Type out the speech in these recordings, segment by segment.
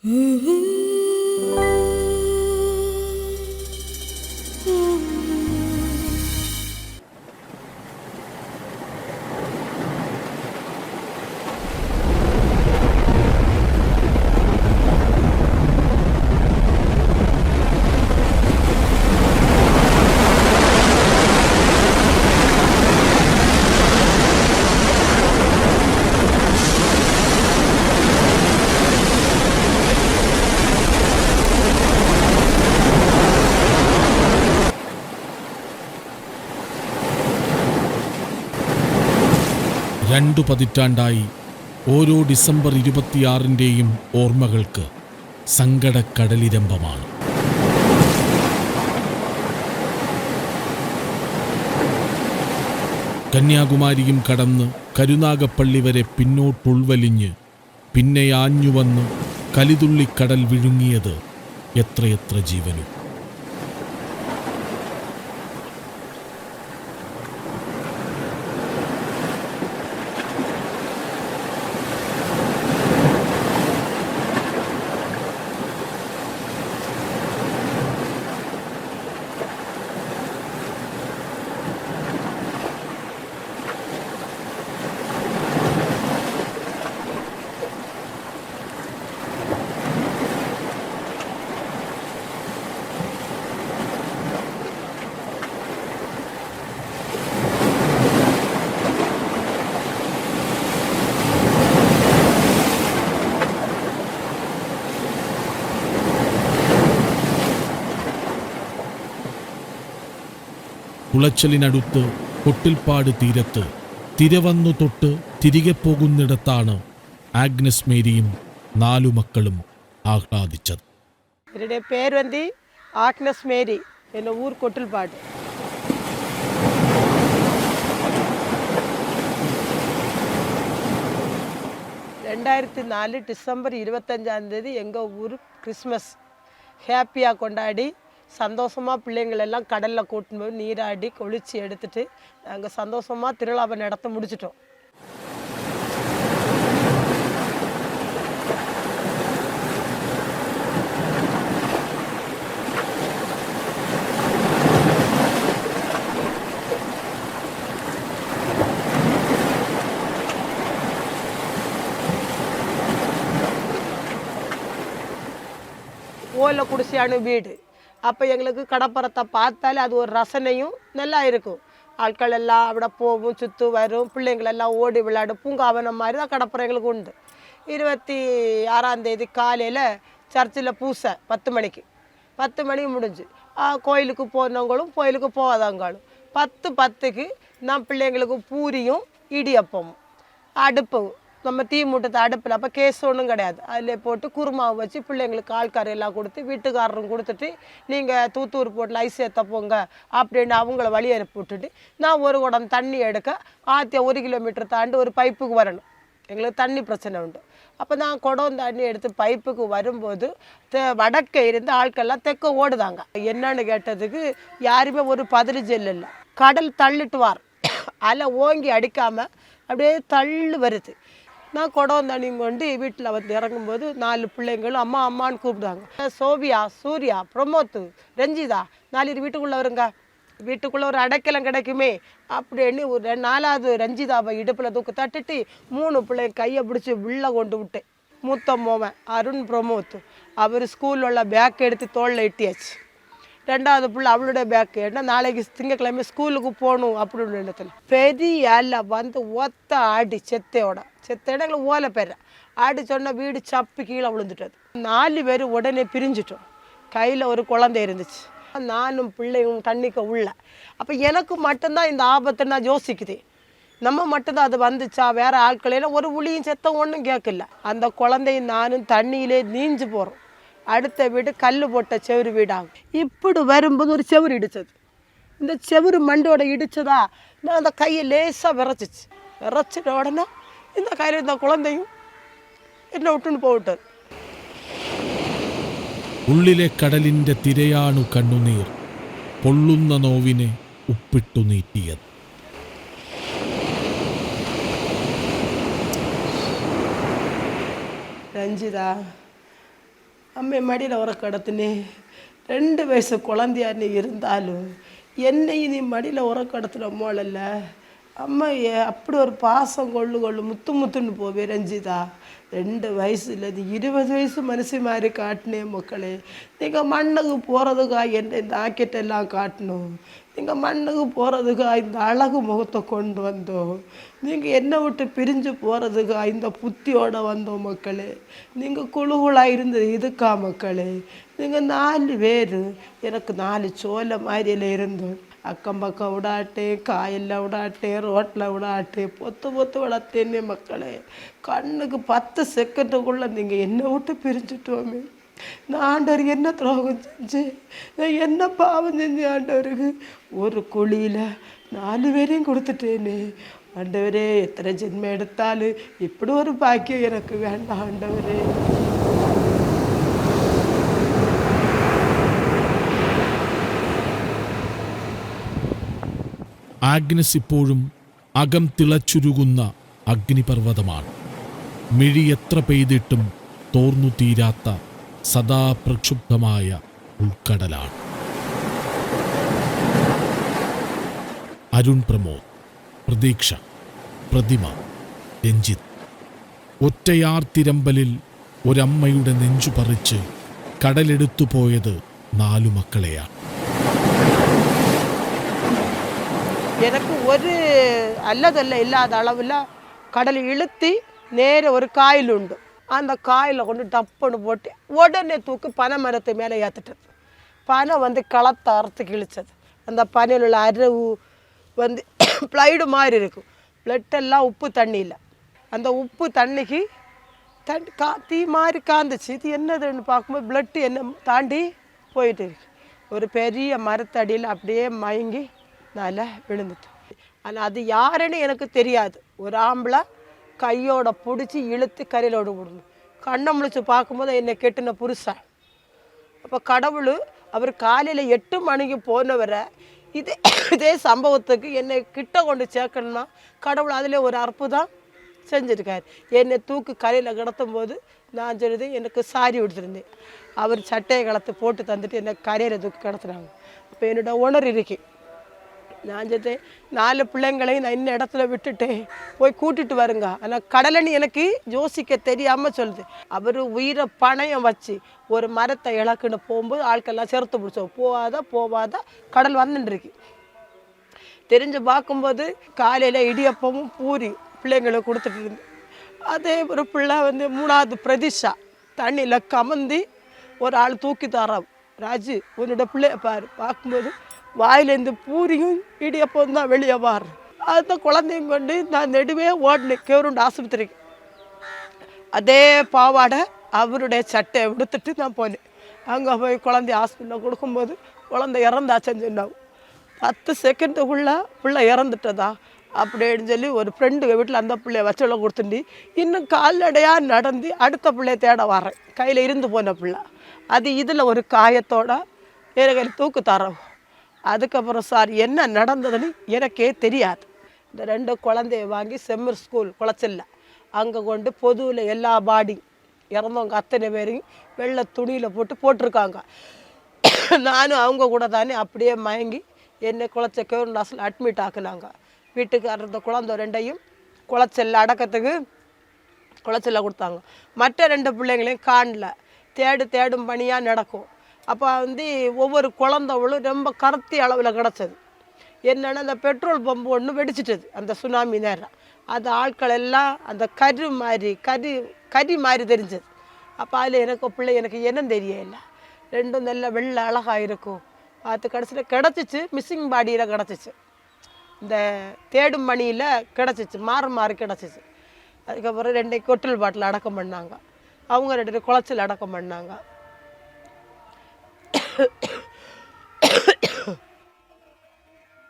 രണ്ടു പതിറ്റാണ്ടായി ഓരോ ഡിസംബർ 26-ൻ്റെയും ഓർമ്മകൾക്ക് സങ്കടക്കടലിരമ്പമാണ്. കന്യാകുമാരിയും കടന്ന് കരുനാഗപ്പള്ളി വരെ പിന്നോട്ടുൾവലിഞ്ഞ് പിന്നെയാഞ്ഞുവന്ന് കലിതുള്ളിക്കടൽ വിഴുങ്ങിയത് എത്രയെത്ര ജീവനും. കുളച്ചലിനടുത്ത് കൊട്ടിൽപ്പാട് തീരത്ത് തിരവന്നു തൊട്ട് തിരികെ പോകുന്നിടത്താണ് ആഗ്നസ് മേരിയും 4 മക്കളും ആഹ്ലാദിച്ചത്. என்னுடைய பேர் ஆக்னஸ் மேரி, என் ஊர் கொட்டில்பாடு. டிசம்பர் 25 எங்கள் ஊர் கிறிஸ்மஸ் ஹாப்பியாக கொண்டாடி சந்தோஷமாக பிள்ளைங்களெல்லாம் கடலில் கூட்டின்னு போய் நீராடி கொளிச்சு எடுத்துட்டு நாங்கள் சந்தோஷமாக திருவிழாவை நடத்த முடிச்சிட்டோம். ஓலை குடிசையான வீடு. அப்போ எங்களுக்கு கடப்பரத்தை பார்த்தாலே அது ஒரு ரசனையும் நல்லா இருக்கும். ஆட்கள் எல்லாம் அப்படி போகும், சுற்று வரும், பிள்ளைங்களெல்லாம் ஓடி விளையாடும், பூங்காவனம் மாதிரி தான் கடப்பரம் எங்களுக்கு உண்டு. 26 காலையில் சர்ச்சில் பூசை 10 மணிக்கு 10 மணிக்கு முடிஞ்சு கோயிலுக்கு போனவங்களும் கோயிலுக்கு போகாதவங்களும் 10:10க்கு நான் பிள்ளைங்களுக்கு பூரியும் இடியப்பமும் அடுப்பு நம்ம தீ மூட்டத்தை அடுப்பில், அப்போ கேஸ் ஒன்றும் கிடையாது, அதில் போட்டு குருமாவை வச்சு பிள்ளைங்களுக்கு ஆள்கார எல்லாம் கொடுத்து வீட்டுக்காரரும் கொடுத்துட்டு நீங்கள் தூத்தூர் போட்டில் ஐஸ் ஏற்ற போங்க அப்படின்னு அவங்கள வழி அனுப்பி விட்டுட்டு நான் ஒரு குடம் தண்ணி எடுக்க 1 கிலோமீட்டர் தாண்டி ஒரு பைப்புக்கு வரணும். எங்களுக்கு தண்ணி பிரச்சனை உண்டு. அப்போ நான் குடம் தண்ணி எடுத்து பைப்புக்கு வரும்போது வடக்கே இருந்து ஆட்கள்லாம் தெற்க ஓடுதாங்க. என்னன்னு கேட்டதுக்கு யாருமே ஒரு பதில் இல்லை. கடல் தள்ளிட்டு வார், அலை ஓங்கி அடிக்காமல் அப்படியே தள்ளு வருது. நான் குடம் தண்ணி கொண்டு வீட்டில் இறங்கும்போது 4 பிள்ளைங்களும் அம்மா அம்மான்னு கூப்பிடுவாங்க. சோபியா, சூர்யா, பிரமோத், ரஞ்சிதா 4 வீட்டுக்குள்ளே வருங்க, வீட்டுக்குள்ளே ஒரு அடைக்கலம் கிடைக்குமே அப்படின்னு ஒரு 4வது ரஞ்சிதாவை இடுப்பில் தூக்கு தட்டுட்டு 3 பிள்ளைங்க கையை பிடிச்சி உள்ளே கொண்டு விட்டேன். மூத்த மோவன் அருண் பிரமோத், அவர் ஸ்கூலில் உள்ள பேக் எடுத்து தோளில் இட்டியாச்சு. 2வது பிள்ளை அவளுடைய பேக்கு, ஏன்னா நாளைக்கு திங்கக்கிழமை ஸ்கூலுக்கு போகணும் அப்படின்னு இடத்துல பெரிய அலை வந்து ஒத்த ஆடி செத்தையோட எங்களுக்கு ஓலை பெற ஆடி சொன்ன வீடு சப்பி கீழே விழுந்துட்டது. 4 பேர் உடனே பிரிஞ்சிட்டோம். கையில் ஒரு குழந்தை இருந்துச்சு, 4 பிள்ளையும் தண்ணிக்க உள்ள. அப்போ எனக்கு மட்டும்தான் இந்த ஆபத்தை நான் யோசிக்குது. நம்ம மட்டும்தான் அது வந்துச்சா, வேற ஆட்களையெல்லாம் ஒரு உளியும் செத்தம் ஒன்றும் கேட்கல. அந்த குழந்தையும் நானும் தண்ணியிலே நீஞ்சு போகிறோம். அடுத்த வீடு கல் போட்ட செவரு வீடாகும். இப்படி வரும்போது ஒரு செவரு இடிச்சது. இந்த செவரு மண்டோட இடிச்சதா நான் அந்த கையை லேசாக விரைச்சிச்சு. விரைச்சிட்ட உடனே இந்த கையில் இந்த குழந்தையும் என்னை விட்டுன்னு போவிட்டார். ഉള്ളിലെ കടലിന്റെ തിരയാണു കണ്ണുനീർ, പൊള്ളുന്ന നോവിനെ ഉപ്പിട്ടു നീട്ടിയത്. ரஞ்சிதா, அம்மை மடியில் உர கடத்தினே 2 வயசு குழந்தையா நீ இருந்தாலும் என்னையும் நீ மடியில் உர கடத்துன மோளல்ல அம்மா அப்படி ஒரு பாசம் கொள்ளு முத்து முத்துன்னு போவே ரஞ்சிதா 2 வயசுல நீ 20 வயசு மனுஷி மாதிரி காட்டினே மக்களே. நீங்கள் மண்ணுக்கு போகிறதுக்கா என்ன இந்த ஆக்கெட்டெல்லாம் காட்டணும், நீங்கள் மண்ணுக்கு போகிறதுக்கா இந்த அழகு முகத்தை கொண்டு வந்தோம், நீங்கள் என்னை விட்டு பிரிஞ்சு போகிறதுக்கா இந்த புத்தியோடு வந்தோம் மக்களே. நீங்கள் குழுகுளாக இருந்தது இதுக்கா மக்களே. நீங்கள் 4 பேர் எனக்கு 4 சோலை மாதிரியில் இருந்தோம். அக்கம் பக்கம் விடாட்டேன், காயெல்லாம் விடாட்டேன், ரோட்டில் விடாட்டேன், பொத்து வளர்த்தேன்னே மக்களே. கண்ணுக்கு 10 செகண்டுக்குள்ளே நீங்கள் என்னை விட்டு பிரிஞ்சுட்டோமே. நான் ஆண்டவர் என்ன துரோகம் செஞ்சேன், நான் என்ன பாவம் செஞ்சேன் ஆண்டவருக்கு. ஒரு குழியில் 4 பேரையும் கொடுத்துட்டேனே ஆண்டவரே. எத்தனை ஜென்மம் எடுத்தாலும் இப்படி ஒரு பாக்கியம் எனக்கு வேண்டாம் ஆண்டவரே. ആഗ്നസ് ഇപ്പോഴും അകം തിളച്ചുരുകുന്ന അഗ്നിപർവ്വതമാണ്. മിഴി എത്ര പെയ്തിട്ടും തോർന്നു തീരാത്ത സദാ പ്രക്ഷുബ്ധമായ ഉൾക്കടലാണ്. അരുൺ പ്രമോദ്, പ്രതീക്ഷ, പ്രതിമ, രഞ്ജിത്ത്. ഒറ്റയാർത്തിരമ്പലിൽ ഒരമ്മയുടെ നെഞ്ചു പറിച്ച് കടലെടുത്തു പോയത് 4 മക്കളെയാണ്. எனக்கு ஒரு அல்லதல்ல இல்லாத அளவில் கடல் இழுத்தி நேர ஒரு காயில் உண்டு. அந்த காயில் கொண்டு டப்புன்னு போட்டு உடனே தூக்கி பனை மரத்து மேலே ஏற்றுட்டது. பனை வந்து களத்தை அறுத்து கிழிச்சது. அந்த பனையில் உள்ள அரவு வந்து பிளைடு மாதிரி இருக்கும். பிளட்டெல்லாம் உப்பு தண்ணி இல்லை. அந்த உப்பு தண்ணிக்கு தீ மாதிரி காந்துச்சு. இது என்னதுன்னு பார்க்கும்போது பிளட்டு என்ன தாண்டி போயிட்டு இருக்கு. ஒரு பெரிய மரத்தடியில் அப்படியே மயங்கி நல்லா விழுந்துட்டு. ஆனால் அது யாருன்னு எனக்கு தெரியாது. ஒரு ஆம்பளை கையோட பிடிச்சி இழுத்து கரையிலோடு விடணும். கண்ணை முழிச்சு பார்க்கும்போது என்னை கெட்டின புருஷன். அப்போ கடவுள் அவர் காலையில் 8 மணிக்கு போனவரை இதே சம்பவத்துக்கு என்னை கிட்ட கொண்டு சேர்க்கணும்னா கடவுள் அதில் ஒரு அற்புதம் செஞ்சுருக்கார். என்னை தூக்கு கரையில் கிடத்தும் போது நான் சொல்லுது எனக்கு சாரி விடுத்துருந்தேன். அவர் சட்டையை கலத்து போட்டு தந்துட்டு என்னை கரையில் தூக்கி கிடத்துனாங்க. அப்போ என்னோட உணர் இருக்கு. நான் சொல்லிட்டேன் 4 பிள்ளைங்களையும் நான் இன்னும் இடத்துல விட்டுட்டேன், போய் கூட்டிட்டு வருங்க. ஆனால் கடலைன்னு எனக்கு யோசிக்க தெரியாமல் சொல்லுது. அவர் உயிரை பணயம் வச்சு ஒரு மரத்தை இலக்குன்னு போகும்போது ஆட்கள்லாம் செருத்து பிடிச்சோம். போவாத கடல் வந்துட்டுருக்கு. தெரிஞ்சு பார்க்கும்போது காலையில் இடியப்பமும் பூரி பிள்ளைங்களுக்கு கொடுத்துட்டு இருந்து. அதே ஒரு பிள்ளை வந்து 3வது பிரதிஷா தண்ணியில் கமந்தி ஒரு ஆள் தூக்கி தரோம். ராஜு உன்னோட பிள்ளைய பாரு. பார்க்கும்போது வாயிலேருந்து பூரியும் இடியப்பம் தான் வெளியே வார். அந்த குழந்தையும் கொண்டு நான் நெடுவே ஓடினேன் கேவருண்டு ஆஸ்பத்திரிக்கு. அதே பாவாடை அவருடைய சட்டையை விடுத்துட்டு நான் போனேன். அங்கே போய் குழந்தைய ஹாஸ்பிட்டலில் கொடுக்கும்போது குழந்தை இறந்தாச்சுன்னு சொன்னாங்க. 10 செகண்டுக்குள்ளே பிள்ளை இறந்துட்டதா அப்படின்னு சொல்லி ஒரு ஃப்ரெண்டு வீட்டில் அந்த பிள்ளைய வச்சல கொடுத்துட்டு இன்னும் கால்நடையாக நடந்து அடுத்த பிள்ளைய தேட வரேன். கையில் இருந்து போன பிள்ளை அது இதில் ஒரு காயத்தோட எனக்கு தூக்கு தரோம். அதுக்கப்புறம் சார் என்ன நடந்ததுன்னு எனக்கே தெரியாது. இந்த 2 குழந்தைய வாங்கி செம்மர் ஸ்கூல் குளச்சல்ல அங்கே கொண்டு பொதுவில் எல்லா பாடி இறந்தவங்க அத்தனை பேரையும் வெள்ளை துணியில் போட்டிருக்காங்க. நானும் அவங்க கூட தானே அப்படியே மயங்கி என்னை குளச்ச கவர்மெண்ட் ஹாஸ்பிட்டல் அட்மிட் ஆக்குனாங்க. வீட்டுக்காரர் இந்த குழந்தை 2ஐயும் குளச்சல்ல அடக்கத்துக்கு குளச்சல்ல கொடுத்தாங்க. மற்ற 2 பிள்ளைங்களையும் காணல. தேடும் பணியாக நடக்கும். அப்போ வந்து ஒவ்வொரு குழந்தைகளும் ரொம்ப கருத்தி அளவில் கிடச்சது. என்னென்னா அந்த பெட்ரோல் பம்பு ஒன்று வெடிச்சிட்டது அந்த சுனாமி நேரம். அந்த ஆட்கள் எல்லாம் அந்த கரி மாதிரி தெரிஞ்சது. அப்போ அதில் எனக்கு என்னன்னு தெரியல. 2 நல்ல வெள்ளை அழகாக இருக்கும். பார்த்து கடைசியில் கிடச்சிச்சு. மிஸ்ஸிங் பாடியில் கிடச்சிச்சு. இந்த தேடும் மணியில் கிடச்சிச்சு. மாறி கிடச்சிச்சு. அதுக்கப்புறம் 2 கொட்டில் பாட்டில் அடக்கம் பண்ணாங்க. அவங்க 2 குளச்சல் அடக்கம் பண்ணாங்க.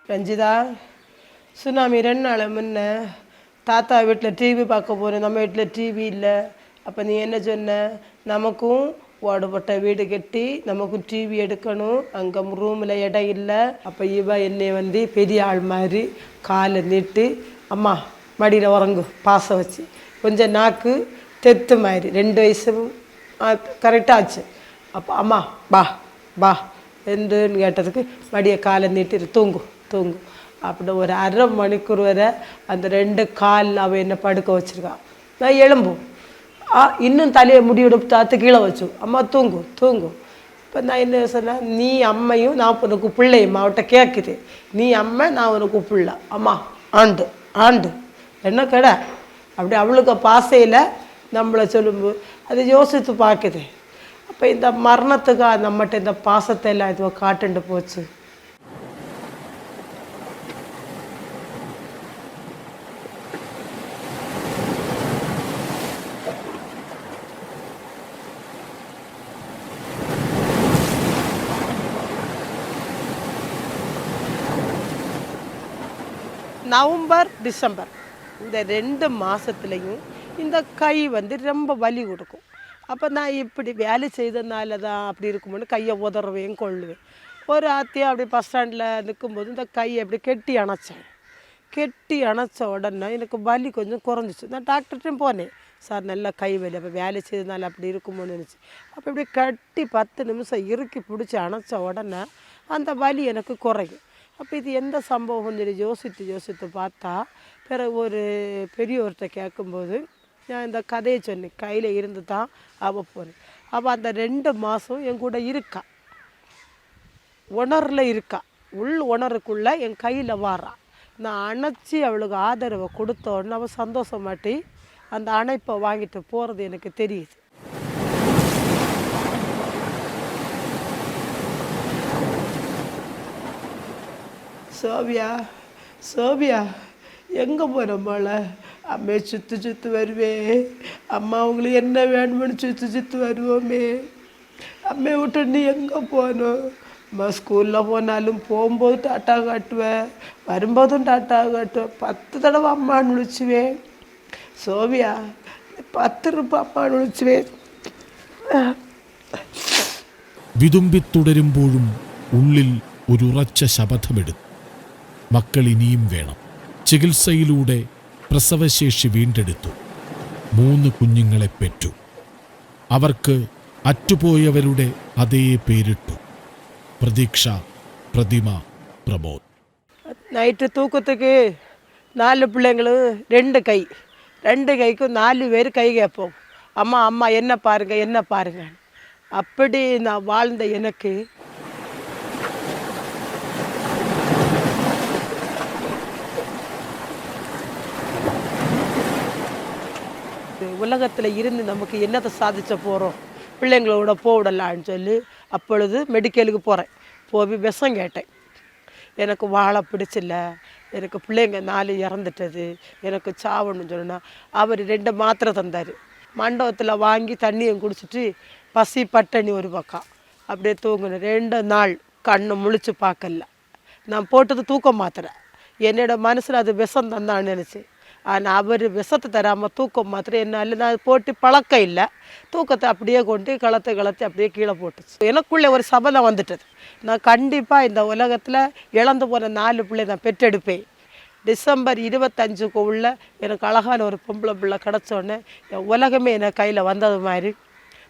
ரஞ்சிதா சுனாமி 2 நாள் முன்ன தாத்தா வீட்டில் டிவி பார்க்க போகிறேன். நம்ம வீட்டில் டிவி இல்லை. அப்போ நீ என்ன சொன்ன, நமக்கும் ஓடுபட்ட வீடு கட்டி நமக்கும் டிவி எடுக்கணும், அங்கே ரூமில் இடம் இல்லை. அப்போ என்னை வந்து பெரிய ஆள் மாதிரி காலை நீட்டு அம்மா மடியில் உறங்கு பாசம் வச்சு கொஞ்சம் நாக்கு தெத்து மாதிரி 2 வயசு கரெக்டாக ஆச்சு. அப்போ அம்மா பா பா எந்துன்னு கேட்டதுக்கு மடியை காலை நீட்டிட்டு தூங்கு தூங்கு அப்படி ஒரு அரை மணிக்கூர் வரை அந்த 2 காலில் அவள் என்னை படுக்க வச்சுருக்கான். நான் எழும்பும் இன்னும் தலையை முடியோட தாத்து கீழே வச்சு அம்மா தூங்கு தூங்கு. இப்போ நான் என்ன சொன்னேன், நீ அம்மையும் நான் உனக்கு பிள்ளையும் அவட்ட கேட்குது, நீ அம்மை நான் உனக்கு பிள்ளை, அம்மா ஆண்டு ஆண்டு என்ன கடை அப்படி அவளுக்கு பாசையில் நம்மளை சொல்லும்போது அதை யோசித்து பார்க்குது. அப்போ இந்த மரணத்துக்காக நம்மகிட்ட இந்த பாசத்தை எல்லாம் இதுவோ காட்டுண்டு போச்சு. நவம்பர் டிசம்பர் இந்த 2 மாதத்துலேயும் இந்த கை ரொம்ப வலி கொடுக்கும். அப்போ நான் இப்படி வேலை செய்ததுனால தான் அப்படி இருக்கும்போது கையை உதறவேன் கொள்ளுவேன். ஒரு ஆத்தியம் அப்படி பஸ் ஸ்டாண்டில் நிற்கும்போது இந்த கையை அப்படி கெட்டி அணைச்சேன். கெட்டி அணைச்ச உடனே எனக்கு வலி கொஞ்சம் குறைஞ்சிச்சு. நான் டாக்டர்கிட்டையும் போனேன், சார் நல்ல கை வலி அப்போ வேலை செய்ததுனால அப்படி இருக்குமோன்னு நினச்சி. அப்போ இப்படி கட்டி 10 நிமிஷம் இறுக்கி பிடிச்சி அணைச்ச உடனே அந்த வலி எனக்கு குறையும். அப்போ இது எந்த சம்பவம் சொல்லி யோசித்து பார்த்தா பிறகு ஒரு பெரியவர்கிட்ட கேட்கும்போது நான் இந்த கதையை சொன்னேன், கையில் இருந்து தான் அவள் போகிறேன். அவள் அந்த 2 மாதம் என் கூட இருக்கா, உணரில் இருக்கா, உணருக்குள்ளே என் கையில் வாரா. நான் அணைச்சி அவளுக்கு ஆதரவை கொடுத்த உடனே அவள் சந்தோஷமாட்டி அந்த அணைப்பை வாங்கிட்டு போகிறது எனக்கு தெரியுது. சோபியா சோபியா எங்கே போகிறோம்மால அம்மையை சுற்றி வருவேன், அம்மா அவங்களுக்கு என்ன வேணும்னு சுற்றி வருவோமே, அம்மையை விட்டு நீ எங்கே போகணும், அம்மா ஸ்கூலில் போனாலும் போகும்போது டாட்டா காட்டுவேன், வரும்போதும் டாட்டா காட்டுவேன், 10 தடவை அம்மான்னு விழிச்சுவேன். சோபியா 10 ரூபாய் அம்மான்னு விழிச்சுவேன். വിതുമ്പി തുടരുമ്പോഴും ഉള്ളിൽ ഒരുറച്ച ശപഥമെടുത്തു, മക്കൾ ഇനിയും വേണം. ചികിത്സയിലൂടെ പ്രസവശേഷി വീണ്ടെടുത്തു. 3 കുഞ്ഞുങ്ങളെ പെറ്റു. അവർക്ക് അറ്റുപോയവരുടെ അതേ പേരിട്ടു, പ്രതീക്ഷ, പ്രതിമ, പ്രമോദ്. நைட்டு தூக்கத்துக்கு 4 பிள்ளைங்களும் 2 கை, 2 கைக்கும் 4 பேர் கை கேட்போம், அம்மா அம்மா என்ன பாருங்க என்ன பாருங்க. அப்படி நான் வாழ்ந்த எனக்கு உலகத்தில் இருந்து நமக்கு என்னத்தை சாதிச்ச போகிறோம், பிள்ளைங்களோட போவிடலான்னு சொல்லி அப்பொழுது மெடிக்கலுக்கு போகிறேன். போய் விஷம் கேட்டேன். எனக்கு வாழை பிடிச்சில்ல, எனக்கு பிள்ளைங்க 4 இறந்துட்டது, எனக்கு சாவணும்னு சொன்னால் அவர் 2 மாத்திரை தந்தார். மண்டபத்தில் வாங்கி தண்ணியும் குடிச்சிட்டு பசி பட்டணி ஒரு பக்கம் அப்படியே தூங்கினேன். 2 நாள் கண்ணை முழிச்சு பார்க்கல. நான் போட்டது தூக்க மாத்திரை, என்னோட மனசில் அது விஷம் தந்தான்னு நினச்சி. ஆனால் அவர் விஷத்தை தராமல் தூக்க மாத்திரை என்னால் நான் போட்டு பழக்கம் இல்லை. தூக்கத்தை அப்படியே கொண்டு கலத்தி அப்படியே கீழே போட்டுச்சு. எனக்குள்ளே ஒரு சபதம் வந்துட்டது, நான் கண்டிப்பாக இந்த உலகத்தில் இழந்து போன 4 பிள்ளை நான் பெற்றெடுப்பேன். டிசம்பர் 25க்கு உள்ள எனக்கு அழகான ஒரு பொம்பளை பிள்ளை கிடச்சோடனே என் உலகமே என் கையில் வந்தது மாதிரி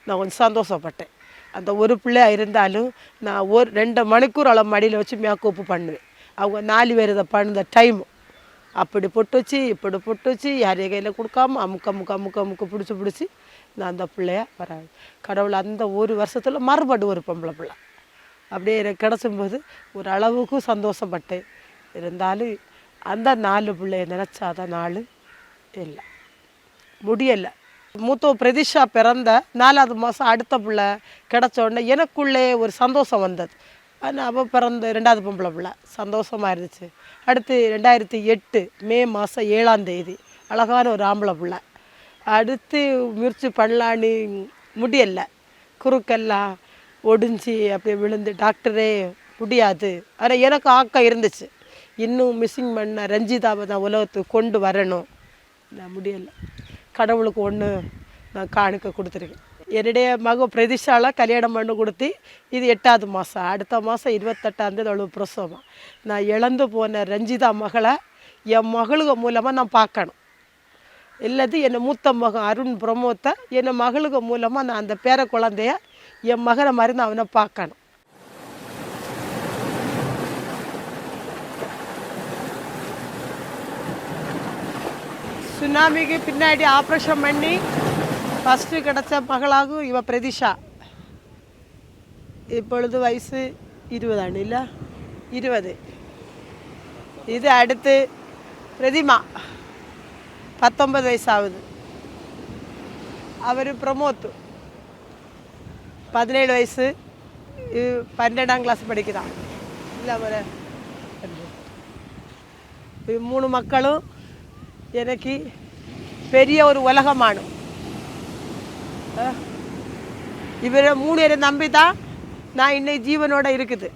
நான் கொஞ்சம் சந்தோஷப்பட்டேன். அந்த ஒரு பிள்ளையாக இருந்தாலும் நான் ஒரு 2 மணிக்கூர் அளவு மடியில் வச்சு மேக்கப்பு பண்ணுவேன். அவங்க 4 பேர் இதை பண்ணுற டைமு அப்படி பொட்டு வச்சு இப்படி பொட்டு வச்சு யாரையும் கையில் கொடுக்காம அமுக்க பிடிச்சி நான் அந்த பிள்ளைய வராது. கடவுள் அந்த ஒரு வருஷத்தில் மறுபடியும் ஒரு பொம்பளை பிள்ளை அப்படியே எனக்கு கிடச்சும்போது ஒரு அளவுக்கு சந்தோஷப்பட்டேன். இருந்தாலும் அந்த 4 பிள்ளைய நினச்சாத நாள் இல்லை, முடியலை. மூத்த பிரதிஷா பிறந்த 4வது மாதம் அடுத்த பிள்ளை கிடச்ச உடனே எனக்குள்ளே ஒரு சந்தோஷம் வந்தது. ஆனால் அவள் பிறந்த 2வது பொம்பளை பிள்ளை சந்தோஷமாக இருந்துச்சு. அடுத்து 2008 மே மாதம் 7ஆம் தேதி அழகான ஒரு ஆம்பளை பிள்ளை. அடுத்து முயற்சி பண்ணலான்னு முடியலை, குறுக்கெல்லாம் ஒடிஞ்சி அப்படியே விழுந்து டாக்டரே முடியாது. ஆனால் எனக்கு ஆக்கம் இருந்துச்சு, இன்னும் மிஸ்ஸிங் பண்ண ரஞ்சிதாவை நான் உலகத்துக்கு கொண்டு வரணும். நான் முடியலை. கடவுளுக்கு ஒன்று நான் காணிக்க கொடுத்துருக்கேன். என்னுடைய மக பிரதிஷாவில் கல்யாணம் பண்ணி கொடுத்து இது 8வது மாதம், அடுத்த மாதம் 28ஆம் தேதி அவ்வளோ பிரசவம். நான் இழந்து போன ரஞ்சிதா மகளை என் மகளுக மூலமாக நான் பார்க்கணும். இல்லது என் மூத்த மகன் அருண் பிரமோத்தை என் மகளுக்கு மூலமாக நான் அந்த பேர குழந்தைய என் மகனை மாதிரி நான் அவனை பார்க்கணும். சுனாமிக்கு பின்னாடி ஆப்ரேஷன் பண்ணி ஃபஸ்ட்டு கிடச்ச மகளாகும் இவ பிரதிஷா. இப்பொழுது வயசு 20 ஆண்டு இல்லை 20. இது அடுத்து பிரதிமா 19 வயசு ஆகுது. அவர் பிரமோத் 17 வயசு, 12ஆம் கிளாஸ் படிக்கிறான். இல்லை அவர் 3 மக்களும் எனக்கு பெரிய ஒரு உலகமான. இவரை 3 பேரை நம்பி தான் நான் இன்னைக்கு ஜீவனோட இருக்குது.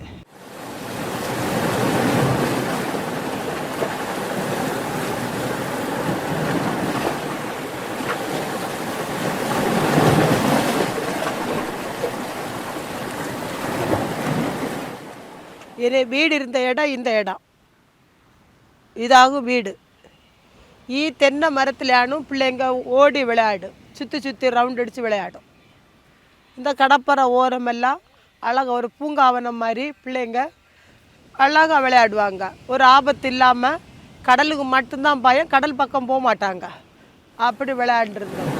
என் வீடு இருந்த இடம் இந்த இடம் இதாகும் வீடு. தென்னை மரத்துலையானும் பிள்ளைங்க ஓடி விளையாடும், சுற்றி சுற்றி ரவுண்ட் அடித்து விளையாடும். இந்த கடப்பரை ஓரமெல்லாம் அழகாக ஒரு பூங்காவனம் மாதிரி பிள்ளைங்க அழகாக விளையாடுவாங்க. ஒரு ஆபத்து இல்லாமல், கடலுக்கு மட்டும்தான் பயம், கடல் பக்கம் போக மாட்டாங்க. அப்படி விளையாண்டுருந்தோம்.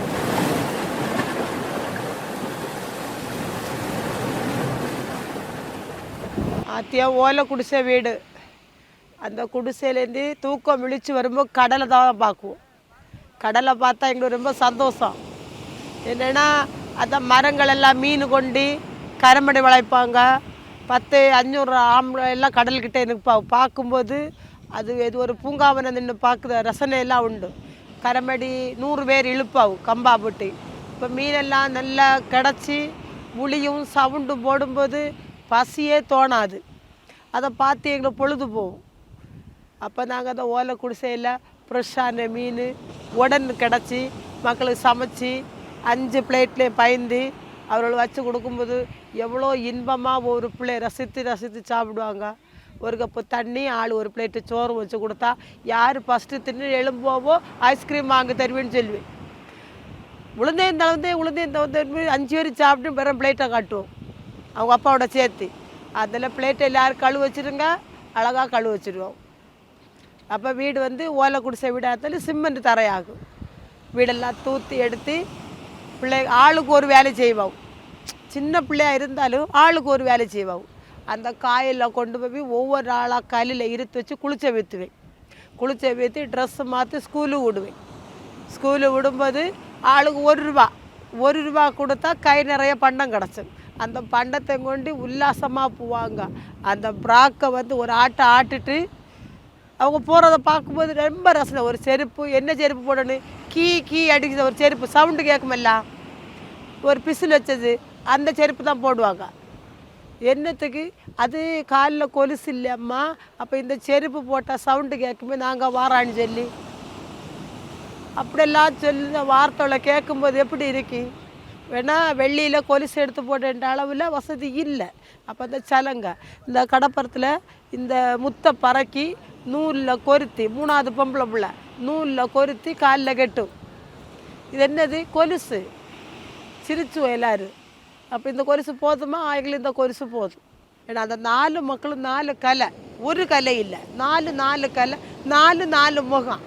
ஆத்தியம் ஓலை குடிசை வீடு. அந்த குடிசையிலேருந்து தூக்கம் விழித்து வரும்போது கடலை தான் பார்க்குவோம். கடலை பார்த்தா எங்களுக்கு ரொம்ப சந்தோஷம். என்னென்னா அந்த மரங்கள் எல்லாம் மீன் கொண்டு கரமடை வளைப்பாங்க. 10-500 ஆம்பளை எல்லாம் கடல்கிட்ட எனக்கு பார்க்கும்போது அது இது ஒரு பூங்காவனம் நின்று பார்க்குற ரசனையெல்லாம் உண்டு. கரமடி 100 பேர் இழுப்பாவும் கம்பா போட்டு. இப்போ மீனெல்லாம் நல்லா கிடச்சி புளியும் சவுண்டும் போடும்போது பசியே தோணாது. அதை பார்த்து எங்களுக்கு பொழுது போகும். அப்போ நாங்கள் அந்த ஓலை குடிசையில் ஃப்ரெஷ்ஷான மீன் உடனே கிடச்சி மக்களுக்கு சமைச்சி 5 பிளேட்லேயும் பயந்து அவர்கள் வச்சு கொடுக்கும்போது எவ்வளோ இன்பமாக ஒரு பிள்ளை ரசித்து சாப்பிடுவாங்க. ஒரு கப்பு தண்ணி, ஆள் ஒரு பிளேட்டு சோறு வச்சு கொடுத்தா யார் ஃபஸ்ட்டு தின்னு எழும்போவோ ஐஸ்கிரீம் வாங்க தருவேன்னு சொல்லுவேன். உளுந்தேன் தளர்ந்தே 5 பேர் சாப்பிட்டு வேறு பிளேட்டை காட்டுவோம் அவங்க அப்பாவோட சேர்த்து. அதில் பிளேட்டை எல்லோரும் கழுவு வச்சுருங்க, அழகாக கழுவு வச்சுருவோம். அப்போ வீடு ஓலை குடிசை வீடாக இருந்தாலும் சிமெண்ட் தரையாகும். வீடெல்லாம் தூத்தி எடுத்து பிள்ளை ஆளுக்கு ஒரு வேலை செய்வோம். சின்ன பிள்ளையாக இருந்தாலும் ஆளுக்கு ஒரு வேலை செய்வோம். அந்த காயில் கொண்டு போய் ஒவ்வொரு ஆளாக கல்லில் இருத்து வச்சு குளிச்ச வைத்துவேன். குளிச்ச வைத்து ட்ரெஸ்ஸு மாற்றி ஸ்கூலுக்கு விடுவேன். ஸ்கூலுக்கு விடும்போது ஆளுக்கு 1 ரூபா கொடுத்தா கை நிறைய பண்டம் கிடச்சி. அந்த பண்டத்தை கொண்டு உல்லாசமாக போவாங்க. அந்த ப்ராக்கை ஒரு ஆட்டிட்டு அவங்க போகிறத பார்க்கும்போது ரொம்ப ரசனை. ஒரு செருப்பு, என்ன செருப்பு போடணும், கீ அடிக்கிற ஒரு செருப்பு சவுண்டு கேட்குமல்ல, ஒரு பிசில் வச்சது அந்த செருப்பு தான் போடுவாங்க. என்னத்துக்கு அது காலில் கொலுசு இல்லையம்மா, அப்போ இந்த செருப்பு போட்டால் சவுண்டு கேட்குமே நாங்கள் வாரான்னு சொல்லி அப்படியெல்லாம் சொல்லி வார்த்தைகளை கேட்கும்போது எப்படி இருக்கு. வேணா வெள்ளியில் கொலுசு எடுத்து போடுற அளவில் வசதி இல்லை. அப்போ அந்த சலங்க இந்த கடப்பரத்தில் இந்த முத்தை பறக்கி நூலில் கொருத்தி, 3ஆவது பொம்பளை பிள்ளை நூலில் கொருத்தி காலில் கட்டும். இது என்னது கொலுசு. சிரிச்சுவோம் எல்லோரும். அப்போ இந்த கொலுசு போதுமா, ஆய்கள் இந்த கொலுசு போதும். ஏன்னா அந்த 4 மக்களும் 4 கலை, ஒரு கலை இல்லை, 4 கலை, 4 முகம்,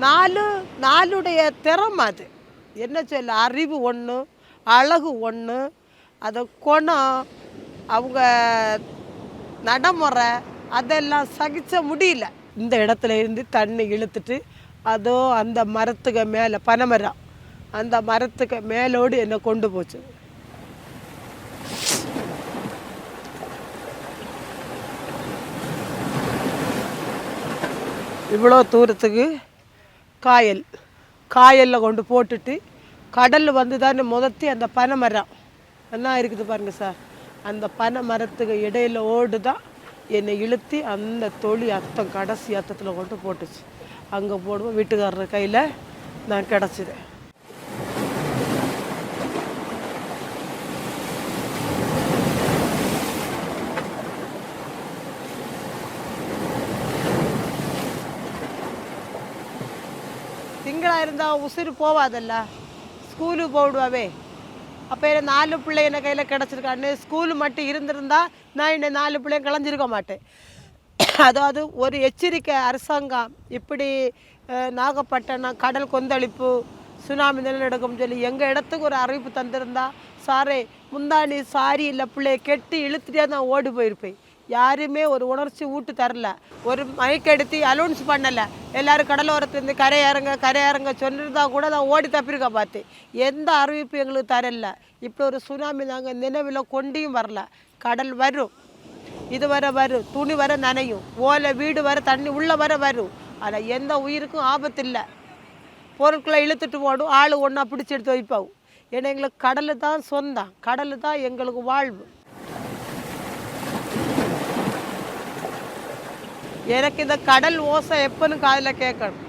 4 திறமை. அது என்ன சொல்ல, அறிவு ஒன்று, அழகு ஒன்று, அதை குணம், அவங்க நடைமுறை அதெல்லாம் சகிச்ச முடியல. இந்த இடத்துல இருந்து தண்ணி இழுத்துட்டு அதோ அந்த மரத்துக்கு மேலே, பனைமரம், அந்த மரத்துக்கு மேலோடு என்னை கொண்டு போச்சு. இவ்வளோ தூரத்துக்கு காயலில் கொண்டு போட்டுட்டு கடலில் தான் முதத்தி அந்த பனைமரம் என்ன இருக்குது பாருங்கள் சார், அந்த பனை மரத்துக்கு இடையில ஓடு தான் என்னை இழுத்தி அந்த தொழி அத்தம் கடைசி அத்தத்தில் கொண்டு போட்டுச்சு. அங்கே போடுவோம் வீட்டுக்காரர் கையில் நான் கிடச்சிது. திங்களாயிரம் இருந்தால் உசுறு போவாதல்ல, ஸ்கூலுக்கு போடுவாவே. அப்போ என்ன 4 பிள்ளை என்ன கையில் கிடச்சிருக்கான்னு ஸ்கூலு மட்டும் இருந்திருந்தா நான் என்ன 4 பிள்ளையும் கலைஞ்சிருக்க மாட்டேன். அதாவது ஒரு எச்சரிக்கை அரசாங்கம் இப்படி நாகப்பட்டினம் கடல் கொந்தளிப்பு சுனாமி நிலநடுக்கம் சொல்லி எங்கள் இடத்துக்கு ஒரு அறிவிப்பு தந்திருந்தா, சாரே முந்தானி சாரி இல்லை பிள்ளைய கெட்டி இழுத்துட்டே தான் ஓடி போயிருப்பேன். யாருமே ஒரு உணர்ச்சி ஊட்டு தரல, ஒரு மைக்கெடுத்து அலௌன்ஸ் பண்ணலை. எல்லோரும் கடலோரத்துலேருந்து கரையாருங்க சொல்லியிருந்தா கூட நான் ஓடி தப்பிருக்க பார்த்தேன். எந்த அறிவிப்பு எங்களுக்கு தரல. இப்போ ஒரு சுனாமி நாங்கள் நினைவில் கொண்டியும் வரல. கடல் வரும், இது வர வரும், துணி வர நனையும், ஓலை வீடு வர தண்ணி உள்ளே வரும். ஆனால் எந்த உயிருக்கும் ஆபத்து இல்லை. பொருட்களை இழுத்துட்டு போடும், ஆள் ஒன்றா பிடிச்சி எடுத்து வைப்பாவும். ஏன்னா எங்களுக்கு கடல் தான் சொந்தம், கடல் தான் எங்களுக்கு வாழ்வு. எனக்கு இந்த கடல் ஓசை எப்போன்னு காதில் கேட்கணும்.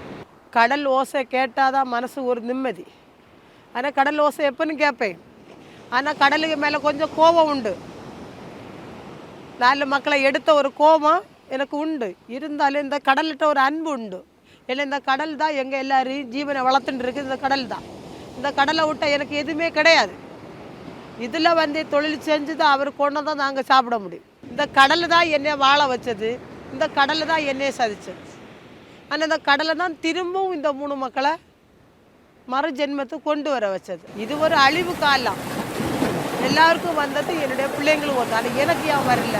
கடல் ஓசை கேட்டால் தான் மனசு ஒரு நிம்மதி. ஆனால் கடல் ஓசை எப்போன்னு கேட்பேன். ஆனால் கடலுக்கு மேலே கொஞ்சம் கோபம் உண்டு. 4 மக்களை எடுத்த ஒரு கோபம் எனக்கு உண்டு. இருந்தாலும் இந்த கடல்கிட்ட ஒரு அன்பு உண்டு. ஏன்னா இந்த கடல் தான் எங்கள் எல்லாரையும் ஜீவனை வளர்த்துட்டு இருக்குது. இந்த கடல் தான். இந்த கடலை விட்டால் எனக்கு எதுவுமே கிடையாது. இதில் தொழில் செஞ்சு தான் அவர் கொண்டு தான் நாங்கள் சாப்பிட முடியும். இந்த கடல் தான் என்னை வாழ வச்சது, இந்த கடலை தான் என்னையை சதிச்சது. ஆனால் இந்த கடலை தான் திரும்பவும் இந்த 3 மக்களை மறு ஜென்மத்துக்கு கொண்டு வர வச்சது. இது ஒரு அழிவு காலம். எல்லாருக்கும் வந்தது என்னுடைய பிள்ளைங்களும் வந்தது. ஆனால் எனக்கு ஏன் வரல?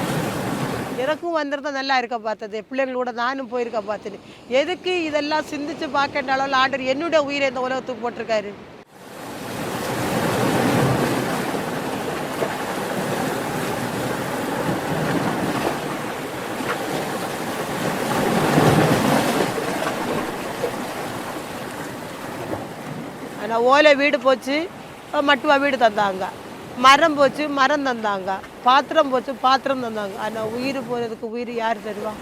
எனக்கும் வந்திருந்தா நல்லா இருக்க பார்த்தது, பிள்ளைங்களோட நானும் போயிருக்க பார்த்தேன். எதுக்கு இதெல்லாம் சிந்திச்சு பார்க்கின்ற அளவில் ஆண்டவர் என்னுடைய உயிரை இந்த உலகத்துக்கு போட்டிருக்காரு. ஆனால் ஓலை வீடு போச்சு, மட்டுவா வீடு தந்தாங்க. மரம் போச்சு, மரம் தந்தாங்க. பாத்திரம் போச்சு, பாத்திரம் தந்தாங்க. ஆனால் உயிர் போகிறதுக்கு உயிர் யார் தருவா?